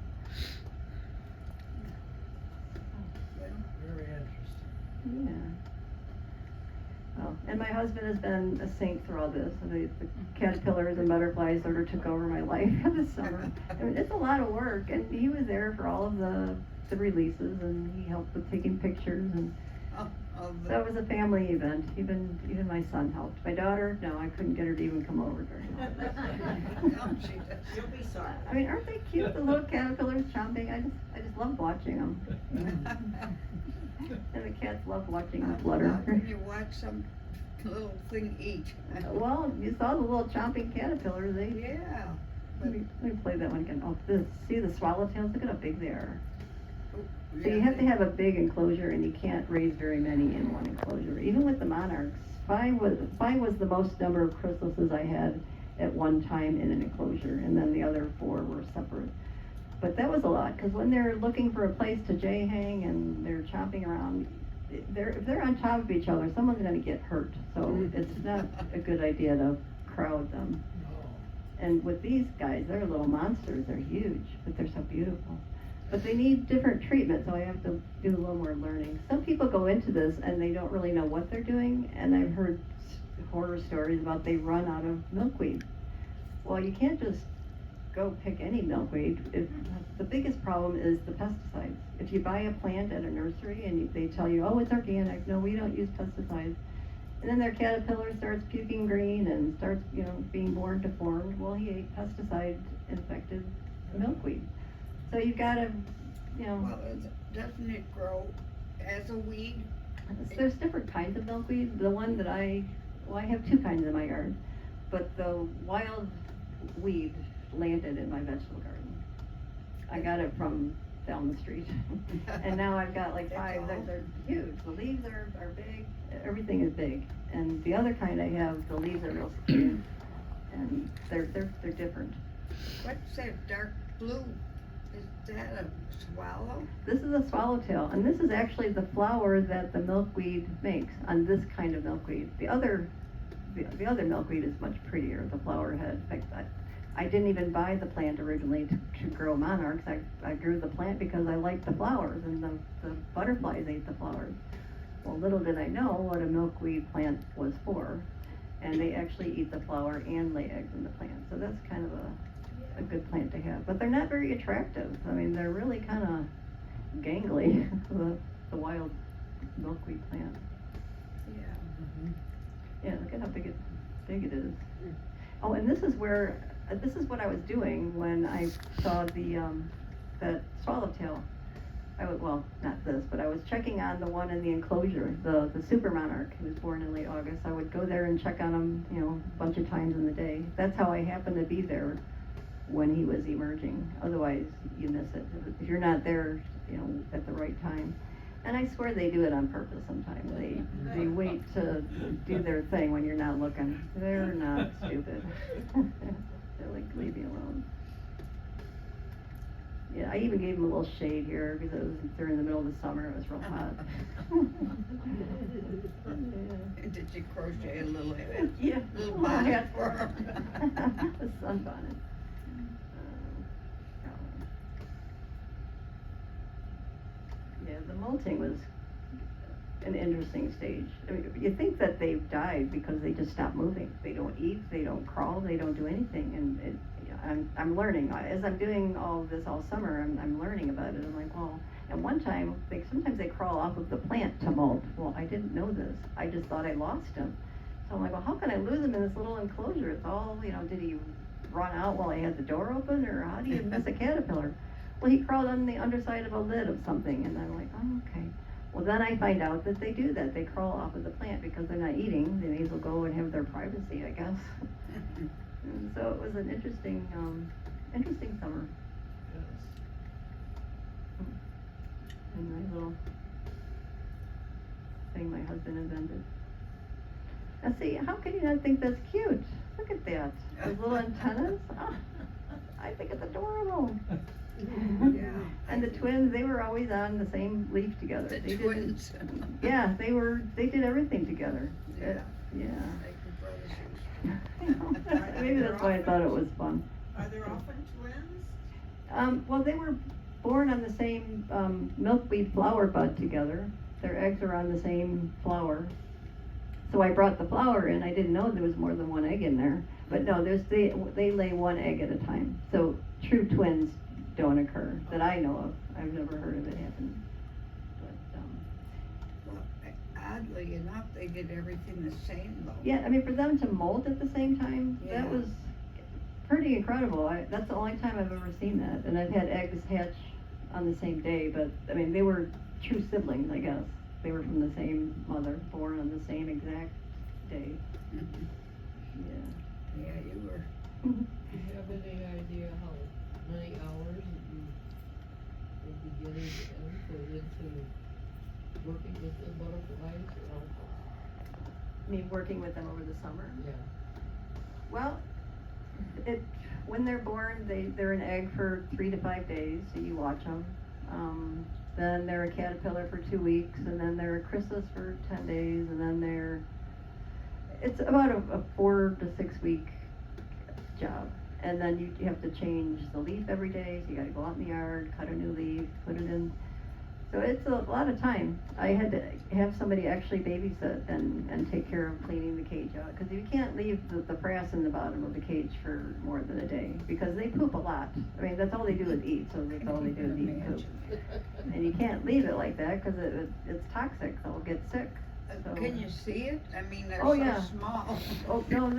Very interesting. Yeah. Oh, and my husband has been a saint through all this. The caterpillars and butterflies sort of took over my life this summer. I mean, it's a lot of work, and he was there for all of the releases, and he helped with taking pictures, and so it was a family event. Even my son helped. My daughter, no, I couldn't get her to even come over during all this. You'll be sorry. I mean, aren't they cute, the little caterpillars chomping? I just love watching them. And the cats love watching them flutter. When you watch some little thing eat. Well, you saw the little chomping caterpillars. Yeah. Let me play that one again. Oh, see the swallowtails? Look at how big they are. So Yeah, you have to have a big enclosure, and you can't raise very many in one enclosure. Even with the monarchs, five was the most number of chrysalises I had at one time in an enclosure, and then the other 4 were separate. But that was a lot, because when they're looking for a place to jay hang and they're chopping around, if they're on top of each other, someone's going to get hurt. So it's not a good idea to crowd them. Oh. And with these guys, they're little monsters. They're huge, but they're so beautiful. But they need different treatment, so I have to do a little more learning. Some people go into this and they don't really know what they're doing, and I've heard horror stories about they run out of milkweed. Well, you can't just go pick any milkweed. The biggest problem is the pesticides. If you buy a plant at a nursery and they tell you, oh, it's organic, no, we don't use pesticides, and then their caterpillar starts puking green and starts, you know, being born deformed, well, he ate pesticide-infected milkweed. So you've got to, you know, Well, doesn't it grow as a weed? there's different kinds of milkweed. The one that I have 2 kinds in my yard, but the wild weed landed in my vegetable garden. I got it from down the street. And now I've got like 5, they're huge. The leaves are big, everything is big. And the other kind I have, the leaves are real skinny, and they're different. What's that dark blue? Is that a swallow? This is a swallowtail, and this is actually the flower that the milkweed makes on this kind of milkweed. The other milkweed is much prettier, the flower head. In fact, I didn't even buy the plant originally to grow monarchs. I grew the plant because I liked the flowers, and the butterflies ate the flowers. Well, little did I know what a milkweed plant was for, and they actually eat the flower and lay eggs in the plant. So that's kind of a good plant to have, but they're not very attractive. I mean, they're really kind of gangly, the wild milkweed plant. Yeah. Yeah, look at how big it is. Oh, and this is what I was doing when I saw that swallowtail. Well, not this, but I was checking on the one in the enclosure, the super monarch who was born in late August. I would go there and check on him, you know, a bunch of times in the day. That's how I happened to be there when he was emerging. Otherwise, you miss it. If you're not there, you know, at the right time. And I swear they do it on purpose sometimes. They wait to do their thing when you're not looking. They're not stupid. They're like, leave me alone. Yeah, I even gave them a little shade here because it was during the middle of the summer. It was real hot. And did you crochet a little hat? Yeah, Little I bonnet had for 'em. a sunbonnet. Yeah, the molting was an interesting stage. I mean, you think that they've died because they just stopped moving. They don't eat, they don't crawl, they don't do anything. And I'm learning. As I'm doing all of this all summer, I'm learning about it. I'm like, well, at one time, sometimes they crawl off of the plant to molt. Well, I didn't know this. I just thought I lost them. So I'm like, well, how can I lose him in this little enclosure? It's all, did he run out while I had the door open, or how do you miss a caterpillar? Well, he crawled on the underside of a lid of something, and I'm like, oh, okay. Well, then I find out that they do that. They crawl off of the plant because they're not eating. They may as well go and have their privacy, I guess. And so it was an interesting summer. Yes. And my little thing my husband invented. Now see, how can you not think that's cute? Look at that. Those little antennas. Oh, I think it's adorable. Yeah. And the twins, they were always on the same leaf together. The They did- twins. Yeah, they did everything together. Yeah. Yeah. Like the brothers used Maybe that's why I thought it was fun. Are there often twins? Well, they were born on the same milkweed flower bud together. Their eggs are on the same flower. So I brought the flower in. I didn't know there was more than one egg in there. But no, they lay one egg at a time. So true twins don't occur that I know of. I've never heard of it happening. But Well, oddly enough, they did everything the same though. yeah, I mean, for them to molt at the same time, Yeah. that was pretty incredible. That's the only time I've ever seen that. And I've had eggs hatch on the same day, but I mean, they were true siblings, I guess. They were from the same mother, born on the same exact day. Yeah. Yeah, you were. Do you have any idea how many hours you will be getting in put into working with the butterflies or? I mean, working with them over the summer. Yeah. Well, when they're born, they're an egg for 3 to 5 days, so you watch them. Then they're a caterpillar for 2 weeks, and then they're a chrysalis for 10 days, and then it's about a 4 to 6 week job. And then you have to change the leaf every day, so you gotta go out in the yard, cut a new leaf, put it in. So it's a lot of time. I had to have somebody actually babysit and take care of cleaning the cage out, because you can't leave the frass in the bottom of the cage for more than a day, because they poop a lot. I mean, that's all they do is eat, so that's all they do is eat and poop. And you can't leave it like that, because it's toxic, they'll get sick. So. Can you see it? I mean, they're Oh, so yeah. small. Oh, no,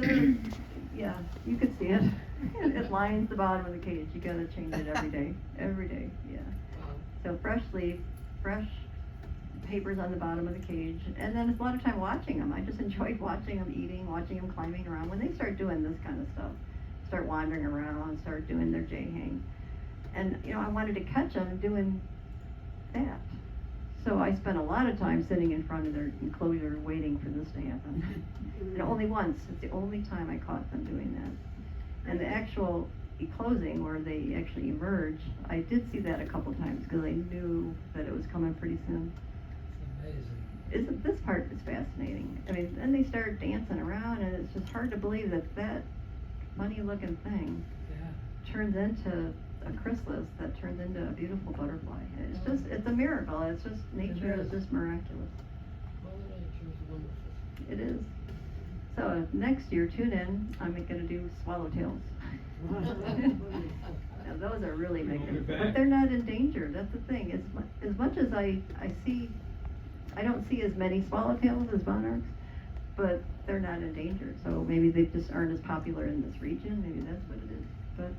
yeah, you could see it. It lines the bottom of the cage. You gotta change it every day, yeah. Wow. So fresh leaf, fresh papers on the bottom of the cage, and then it's a lot of time watching them. I just enjoyed watching them eating, watching them climbing around. When they start doing this kind of stuff, start wandering around, start doing their J-hang. And, I wanted to catch them doing that. So I spent a lot of time sitting in front of their enclosure waiting for this to happen. And only once, it's the only time I caught them doing that. And the actual closing, where they actually emerge, I did see that a couple times because I knew that it was coming pretty soon. It's amazing. This part is fascinating. I mean, then they start dancing around, and it's just hard to believe that funny-looking thing Yeah. turns into a chrysalis that turns into a beautiful butterfly. It's a miracle. It's just, nature is just miraculous. Mother Nature's wonderful. It is. So next year, tune in. I'm gonna do swallowtails. Now, those are really big, but they're not endangered. That's the thing. As much as I see, I don't see as many swallowtails as monarchs, but they're not endangered. So maybe they just aren't as popular in this region. Maybe that's what it is. But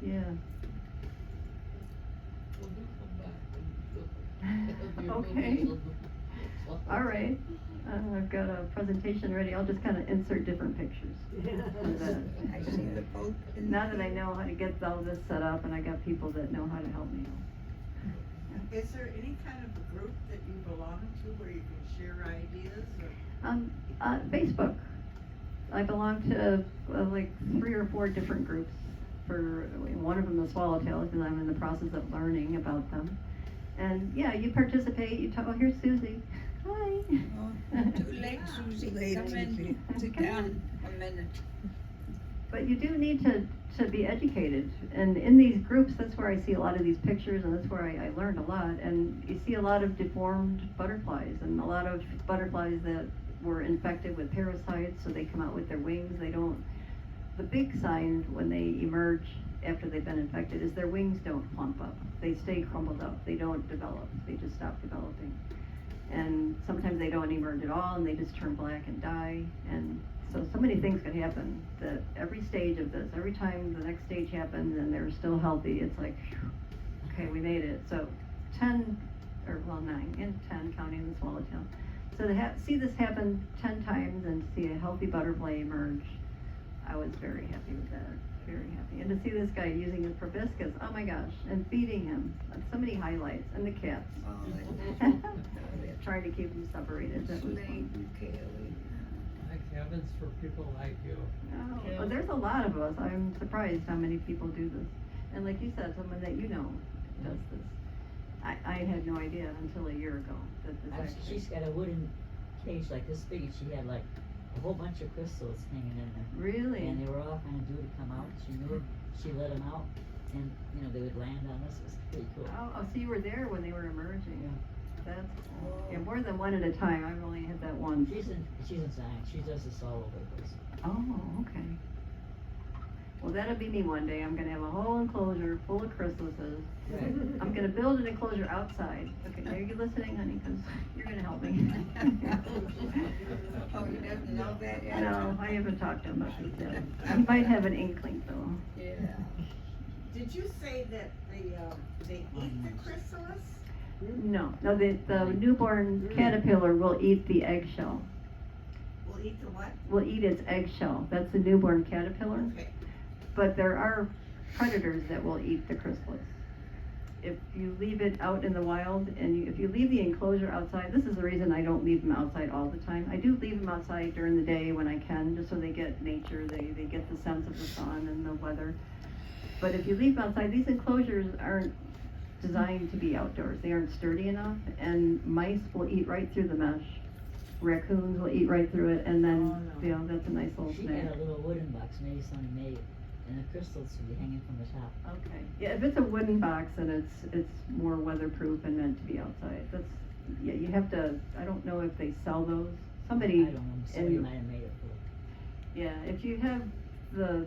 yeah. Well, do come back and your Okay. videos of the- All right. I've got a presentation ready. I'll just kind of insert different pictures. And, I see the boat. in now the that I know how to get all this set up, and I got people that know how to help me. Is there any kind of a group that you belong to where you can share ideas or? Facebook. I belong to like 3 or 4 different groups. For one of them, the swallowtails, because I'm in the process of learning about them. And yeah, you participate. You talk. Oh, here's Susie. Hi. Oh, too late, Susie. Come in, sit down a minute. But you do need to be educated. And in these groups, that's where I see a lot of these pictures, and that's where I learned a lot. And you see a lot of deformed butterflies, and a lot of butterflies that were infected with parasites, so they come out with their wings. They don't. The big sign when they emerge after they've been infected is their wings don't plump up. They stay crumbled up. They don't develop. They just stop developing. And sometimes they don't emerge at all and they just turn black and die. And so many things could happen that every stage of this, every time the next stage happens and they're still healthy, it's like, phew, okay, we made it. So 9 and 10 counting the swallowtail. So to see this happen 10 times and see a healthy butterfly emerge, I was very happy with that, very happy. And to see this guy using his proboscis, oh my gosh, and feeding him, so many highlights, and the cats. Oh, Trying to keep them separated, that was fun. Thank heavens for people like you. Oh, well, there's a lot of us. I'm surprised how many people do this. And like you said, someone that you know does this. I had no idea until a year ago that this actually. She's got a wooden cage like this big, and she had like a whole bunch of crystals hanging in there. Really? And they were all kind of due to come out. She knew it. She let them out, and they would land on us. It was pretty cool. Oh, so you were there when they were emerging. Yeah. That's cool. Yeah, more than one at a time. I've only had that one. She's in science. She does this all over the place. Oh, okay. Well, that'll be me one day. I'm gonna have a whole enclosure full of chrysalises. Right. I'm gonna build an enclosure outside. Okay, are you listening, honey? Because you're gonna help me. Oh, he doesn't know that yet? No, I haven't talked to him about this yet. He might have an inkling though. Yeah. Did you say that they eat the chrysalis? No, the newborn caterpillar will eat the eggshell. Will eat the what? Will eat its eggshell. That's the newborn caterpillar. Okay. But there are predators that will eat the chrysalis. If you leave it out in the wild, and if you leave the enclosure outside, this is the reason I don't leave them outside all the time. I do leave them outside during the day when I can, just so they get nature, they get the sense of the sun and the weather. But if you leave them outside, these enclosures aren't designed to be outdoors. They aren't sturdy enough, and mice will eat right through the mesh. Raccoons will eat right through it, and then, that's a nice little She snack. had a little wooden box. Maybe somebody made it, and the crystals would be hanging from the top. Okay, yeah, if it's a wooden box, then it's more weatherproof and meant to be outside. That's, yeah, you have to, I don't know if they sell those. Somebody, I don't know. Somebody might have made it for. yeah, if you have the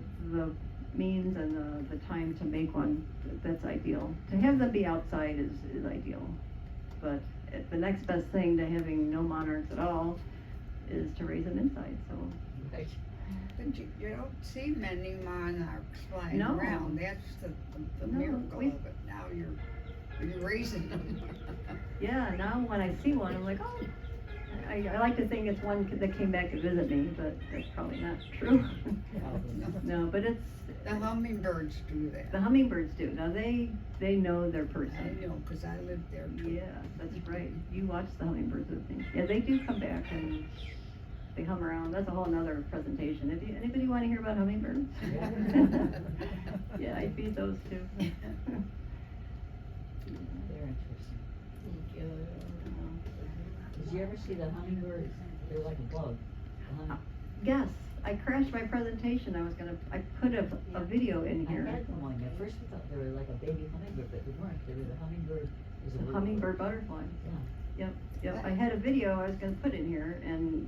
means and the time to make one, that's ideal. To have them be outside is ideal. But the next best thing to having no monarchs at all is to raise them inside, so. Right. But you don't see many monarchs flying No. around. That's the No, miracle we- of it. Now you're raising them. Yeah, now when I see one, I'm like, oh, I like to think it's one that came back to visit me, but that's probably not true. No, but it's, The hummingbirds do that. the hummingbirds do. Now they know their I person. know, 'cause I lived there too. Yeah, that's right. You watch the hummingbirds with me. Yeah, they do come back and they hum around. That's a whole nother presentation. Anybody want to hear about hummingbirds? Yeah, I feed those too. They're interesting. Did you ever see the hummingbird? They're like a bug. The Yes, I crashed my presentation. I put a video in I here. had them one. At first we thought they were like a baby hummingbird, but they weren't. They were the hummingbird. Is a The little hummingbird bird. butterfly. Yeah. Yep. I had a video I was gonna put in here, and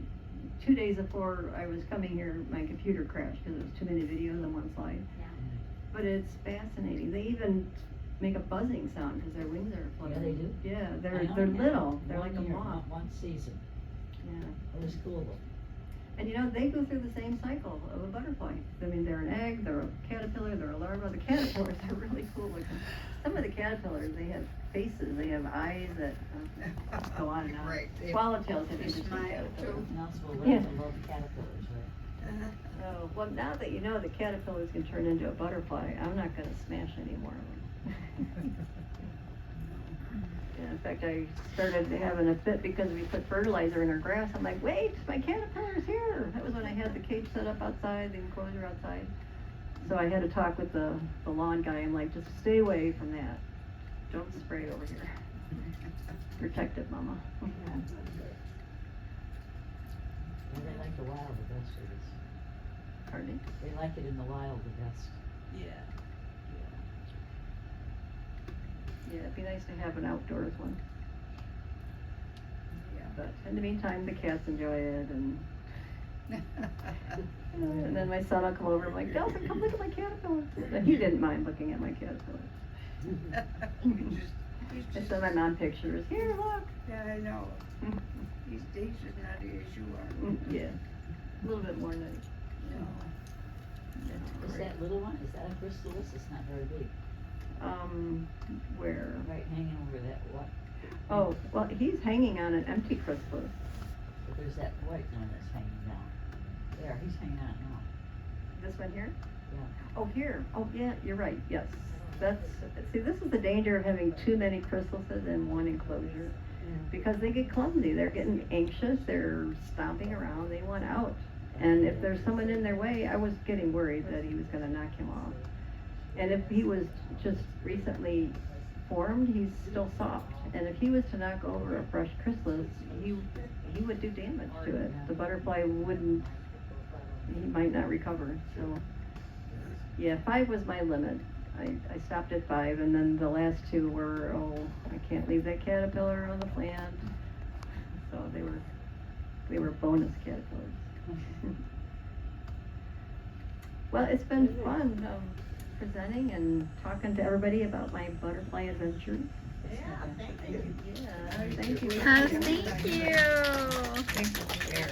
2 days before I was coming here, my computer crashed because there was too many videos on one slide. But it's fascinating. They even make a buzzing sound because their wings are Yeah, fluttering. they do. Yeah, I they're only had little. They're one like a year, moth. One season. Yeah. It was cool though. And they go through the same cycle of a butterfly. I mean, they're an egg, they're a caterpillar, they're a larva. The caterpillars are really cool looking. Some of the caterpillars, they have faces, they have eyes that go on and on. Right. Swallowtails have They interesting smile, caterpillars. too. Now it's Yeah. love caterpillars, right? Oh, well, now that you know the caterpillars can turn into a butterfly, I'm not gonna smash any more of them. Yeah, in fact, I started having a fit because we put fertilizer in our grass. I'm like, wait, my caterpillar's here. That was when I had the cage set up outside, the enclosure outside. So I had to talk with the lawn guy. I'm like, just stay away from that. Don't spray over here. Protect it, mama. Well, they like the wild the best for this. Pardon me? They like it in the wild the best. Yeah, it'd be nice to have an outdoors one. Yeah. But in the meantime, the cats enjoy it, and then my son will come over. I'm like, Delta, come look at my caterpillar. And he didn't mind looking at my caterpillar. You just He's I just, send my mom pictures. Here, look. yeah, I know. He's just not as you are. Yeah, a little bit more than. No. Is that little one, is that a chrysalis? It's not very big. Where? Right, hanging over that what? Oh, well, he's hanging on an empty chrysalis. But there's that white one that's hanging down. There, he's hanging on it now. This one here? Yeah. Oh, here. Oh, yeah, you're right. Yes. That's, see, this is the danger of having too many chrysalises in one enclosure. Because they get clumsy. They're getting anxious. They're stomping around. They want out. And if there's someone in their way, I was getting worried that he was going to knock him off. And if he was just recently formed, he's still soft. And if he was to knock over a fresh chrysalis, he would do damage to it. The butterfly wouldn't, he might not recover. So, yeah, 5 was my limit. I stopped at 5, and then the last 2 were, oh, I can't leave that caterpillar on the plant. So they were bonus caterpillars. Well, it's been fun presenting and talking to everybody about my butterfly adventures. Yeah, thank you. Yeah, thank you. Thank you. Thanks for sharing.